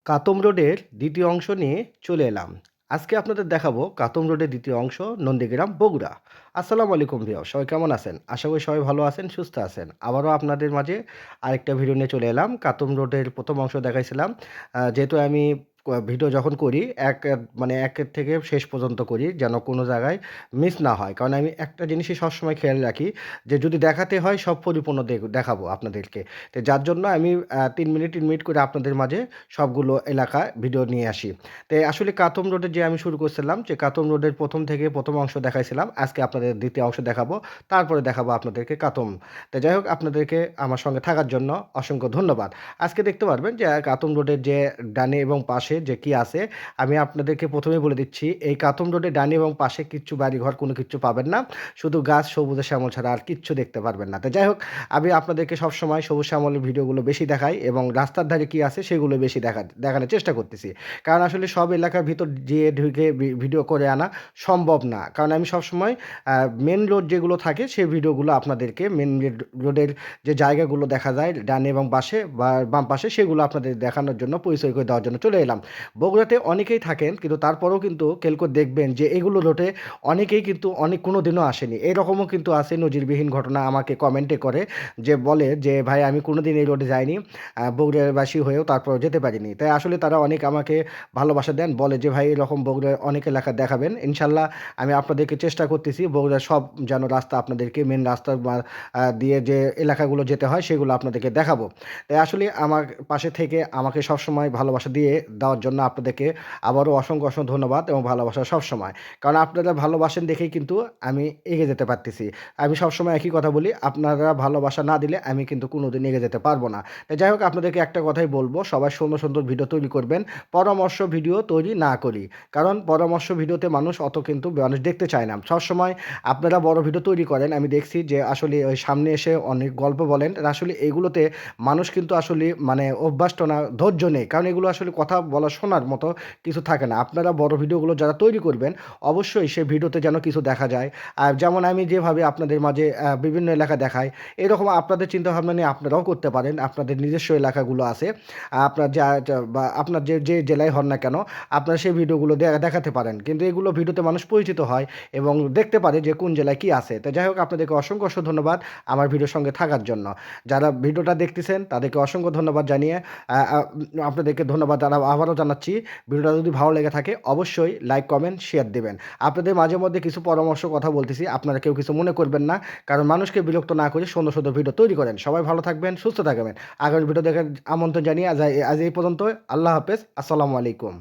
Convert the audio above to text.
কাতম রোডের দ্বিতীয় অংশ নিয়ে চলে এলাম। আজকে আপনাদের দেখাবো কাতম রোডের দ্বিতীয় অংশ নন্দীগ্রাম, বগুড়া। আসসালামু আলাইকুম ভিউয়ার্স, সবাই কেমন আছেন? আশা করি সবাই ভালো আছেন, সুস্থ আছেন। আবারও আপনাদের মাঝে আরেকটা ভিডিও নিয়ে চলে এলাম। কাতম রোডের ১ম অংশ দেখাইছিলাম। যেহেতু আমি ভিডিও যখন করি মানে ১ এর থেকে শেষ পর্যন্ত করি যেন কোনো জায়গায় মিস না হয়। কারণ আমি একটা জিনিসই সবসময় খেয়াল রাখি যে যদি দেখাতে হয় সব পরিপূর্ণ দেখাবো আপনাদেরকে। তো যার জন্য আমি ৩ মিনিট ৩ মিনিট করে আপনাদের মাঝে সবগুলো এলাকা ভিডিও নিয়ে আসি। তো আসলে কাতম রোডে যে আমি শুরু করছিলাম যে কাতম রোডের ১ম থেকে ১ম অংশ দেখাইছিলাম। আজকে আপনাদের ২য় অংশ দেখাবো। তারপরে দেখাবো আপনাদেরকে কাতম। তো যাই হোক আপনাদেরকে আমার সঙ্গে থাকার জন্য অসংখ্য ধন্যবাদ। আজকে দেখতে পারবেন যে কাতম রোডের যে ডানে এবং পাশে যে কি আছে, আমি আপনাদেরকে ১ম এই বলে দিচ্ছি এই কাতম রোডের ডানে এবং পাশে কিচ্ছু বাড়িঘর কোনো কিচ্ছু পাবেন না। শুধু গাছ সবুজে শ্যামল ছাড়া আর কিচ্ছু দেখতে পারবেন না। তো যাই হোক আমি আপনাদেরকে সবসময় সবুজ শ্যামলের ভিডিওগুলো বেশি দেখাই এবং রাস্তার ধারে কি আছে সেগুলো বেশি দেখানোর চেষ্টা করতেছি। কারণ আসলে সব এলাকার ভিতর যেয়ে ঢুকে ভিডিও করে আনা সম্ভব না। কারণ আমি সবসময় মেন রোড যেগুলো থাকে সেই ভিডিওগুলো আপনাদেরকে মেন রোডের যে জায়গাগুলো দেখা যায় ডানে এবং পাশে বা বাম পাশে সেগুলো আপনাদের দেখানোর জন্য পরিচয় করে দেওয়ার জন্য চলে এলাম। বগুড়াতে অনেকেই থাকেন কিন্তু তারপরেও কিন্তু খেয়াল করে দেখবেন যে এগুলো রোডে অনেকেই কিন্তু কোনোদিনও আসেনি। এরকমও কিন্তু আছে নজিরবিহীন ঘটনা আমাকে কমেন্টে করে যে বলে যে, "ভাই আমি কোনোদিন এই রোডে যাইনি। বগুড়াবাসী হয়েও তারপরেও যেতে পারিনি।" তাই আসলে তারা অনেক আমাকে ভালোবাসা দেন। বলে যে, "ভাই এরকম বগুড়ার অনেক এলাকা দেখাবেন।" ইনশাআল্লাহ আমি আপনাদেরকে চেষ্টা করতেছি বগুড়ার সব যেন রাস্তা আপনাদেরকে মেন রাস্তার দিয়ে যে এলাকাগুলো যেতে হয় সেগুলো আপনাদেরকে দেখাবো। তাই আসলে আমার পাশে থেকে আমাকে সবসময় ভালোবাসা দিয়ে দেওয়ার জন্য আপনাদেরকে আবারও অসংখ্য ধন্যবাদ এবং ভালোবাসা সবসময়। কারণ আপনারা ভালোবাসেন দেখেই কিন্তু আমি এগিয়ে যেতে পারতেছি। আমি সবসময় একই কথা বলি, আপনারা ভালোবাসা না দিলে আমি কিন্তু কোনোদিন এগিয়ে যেতে পারব না। তো যাই হোক আপনাদেরকে একটা কথাই বলব, সবাই সুন্দর ভিডিও তৈরি করবেন। পরামর্শ ভিডিও তৈরি না করি। কারণ পরামর্শ ভিডিওতে মানুষ অত কিন্তু মানুষ দেখতে চায় না। সবসময় আপনারা বড় ভিডিও তৈরি করেন। আমি দেখছি যে আসলে ওই সামনে এসে অনেক গল্প বলেন। আসলে এগুলোতে মানুষ কিন্তু আসলে মানে অভ্যস্ত না, ধৈর্য নেই। কারণ এগুলো আসলে কথা বলা শোনার মতো কিছু থাকে না। আপনারা বড় ভিডিওগুলো যারা তৈরি করবেন, অবশ্যই সে ভিডিওতে যেন কিছু দেখা যায়। আর যেমন আমি যেভাবে আপনাদের মাঝে বিভিন্ন এলাকা দেখাই, এরকম আপনাদের চিন্তাভাবনা নিয়ে আপনারাও করতে পারেন। আপনাদের নিজস্ব এলাকাগুলো আছে। আপনার বা আপনার যে জেলায় হন না কেন, আপনারা সেই ভিডিওগুলো দেখাতে পারেন। কিন্তু এগুলো ভিডিওতে মানুষ পরিচিত হয় এবং দেখতে পারে যে কোন জেলায় কি আছে। তো যাই হোক আপনাদেরকে অসংখ্য ধন্যবাদ আমার ভিডিওর সঙ্গে থাকার জন্য। যারা ভিডিওটা দেখতেছেন তাদেরকে অসংখ্য ধন্যবাদ জানিয়ে আ আ আপনাদেরকে ধন্যবাদ আবারও জানাচ্ছি। ভিডিওটা যদি ভালো লেগে থাকে অবশ্যই লাইক, কমেন্ট, শেয়ার দিবেন। আপনাদের মাঝে মধ্যে কিছু পরামর্শ কথা বলতেছি। আপনারা কেউ কিছু মনে করবেন না। কারণ মানুষকে বিরক্ত না করে সুন্দর ভিডিও তৈরি করেন। সবাই ভালো থাকবেন, সুস্থ থাকবেন। আগামী ভিডিও দেখার আমন্ত্রণ জানিয়ে আজ এই পর্যন্ত। আল্লাহ হাফেজ। আসসালামু আলাইকুম।